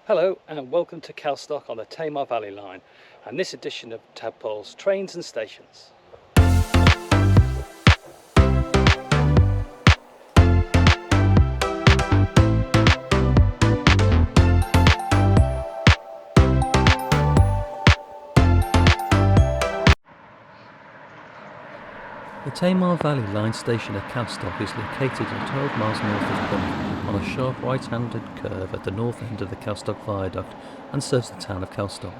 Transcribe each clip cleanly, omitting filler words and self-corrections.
Hello and welcome to Calstock on the Tamar Valley Line and this edition of Tadpole's Trains and Stations. The Tamar Valley Line station at Calstock is located 12 miles north of Plymouth on a sharp right-handed curve at the north end of the Calstock Viaduct and serves the town of Calstock.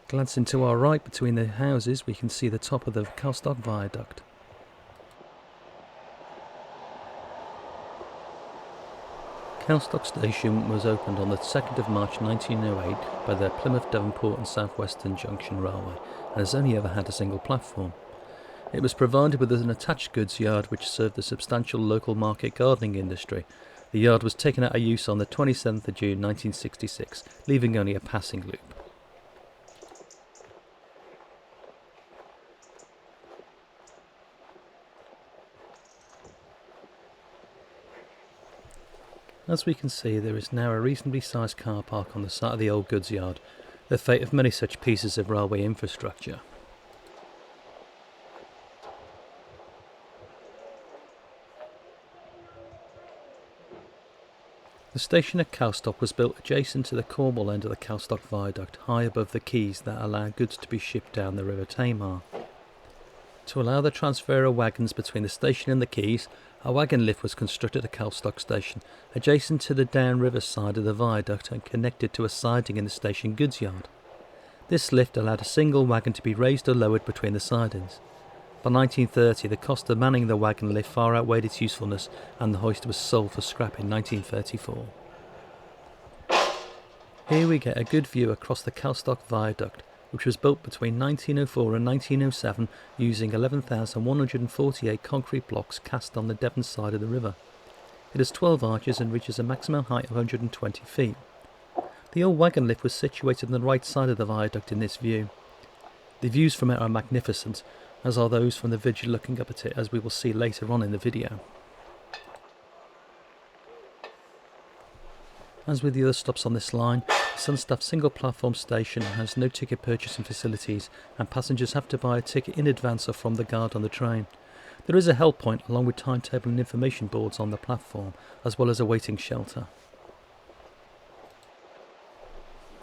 Glancing to our right between the houses, we can see the top of the Calstock Viaduct. Calstock Station was opened on the 2nd of March 1908 by the Plymouth, Devonport and South Western Junction Railway and has only ever had a single platform. It was provided with an attached goods yard which served the substantial local market gardening industry. The yard was taken out of use on the 27th of June 1966, leaving only a passing loop. As we can see, there is now a reasonably sized car park on the site of the old goods yard, the fate of many such pieces of railway infrastructure. The station at Calstock was built adjacent to the Cornwall end of the Calstock Viaduct, high above the quays that allow goods to be shipped down the River Tamar. To allow the transfer of wagons between the station and the quays, a wagon lift was constructed at Calstock Station, adjacent to the downriver side of the viaduct and connected to a siding in the station goods yard. This lift allowed a single wagon to be raised or lowered between the sidings. By 1930, the cost of manning the wagon lift far outweighed its usefulness, and the hoist was sold for scrap in 1934. Here we get a good view across the Calstock Viaduct, which was built between 1904 and 1907 using 11,148 concrete blocks cast on the Devon side of the river. It has 12 arches and reaches a maximum height of 120 feet. The old wagon lift was situated on the right side of the viaduct in this view. The views from it are magnificent, as are those from the vigil looking up at it, as we will see later on in the video. As with the other stops on this line, the Sunstaff single platform station has no ticket purchasing facilities and passengers have to buy a ticket in advance or from the guard on the train. There is a help point along with timetable and information boards on the platform, as well as a waiting shelter.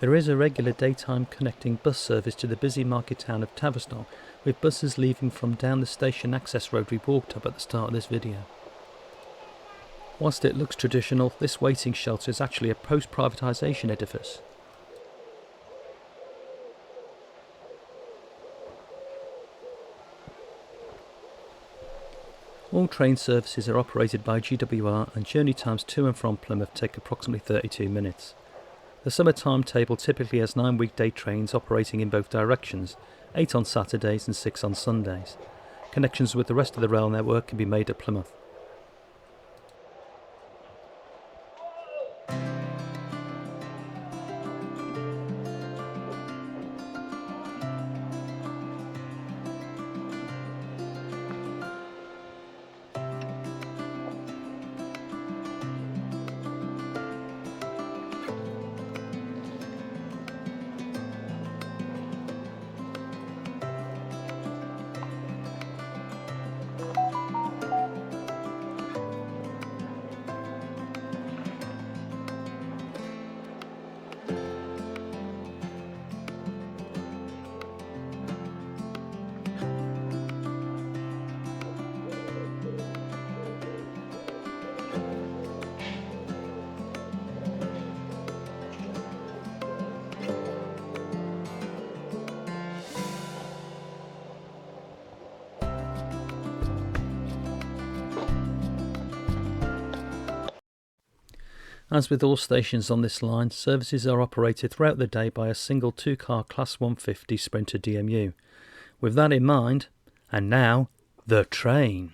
There is a regular daytime connecting bus service to the busy market town of Tavistock, with buses leaving from down the station access road we walked up at the start of this video. Whilst it looks traditional, this waiting shelter is actually a post-privatisation edifice. All train services are operated by GWR and journey times to and from Plymouth take approximately 32 minutes. The summer timetable typically has 9 weekday trains operating in both directions, 8 on Saturdays and 6 on Sundays. Connections with the rest of the rail network can be made at Plymouth. As with all stations on this line, services are operated throughout the day by a single 2-car Class 150 Sprinter DMU. With that in mind, and now, the train.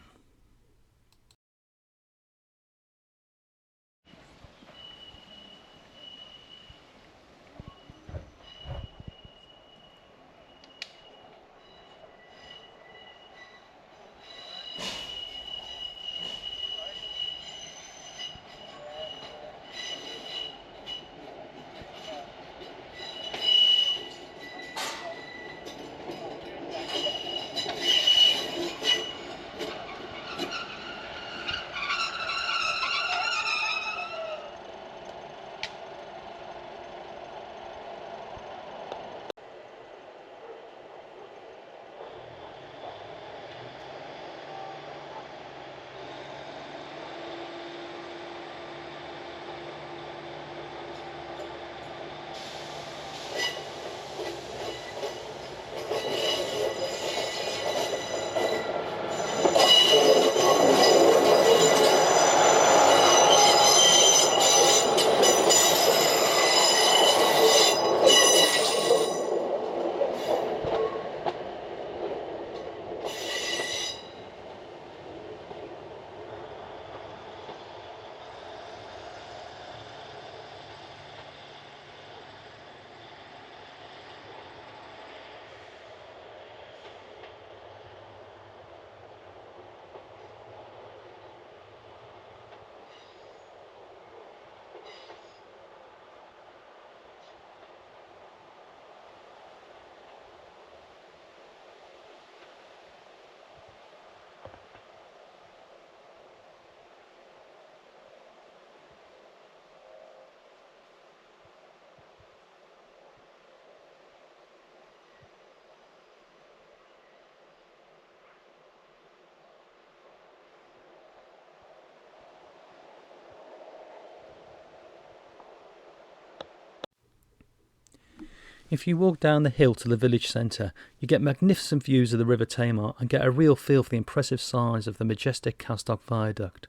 If you walk down the hill to the village centre, you get magnificent views of the River Tamar and get a real feel for the impressive size of the majestic Calstock Viaduct.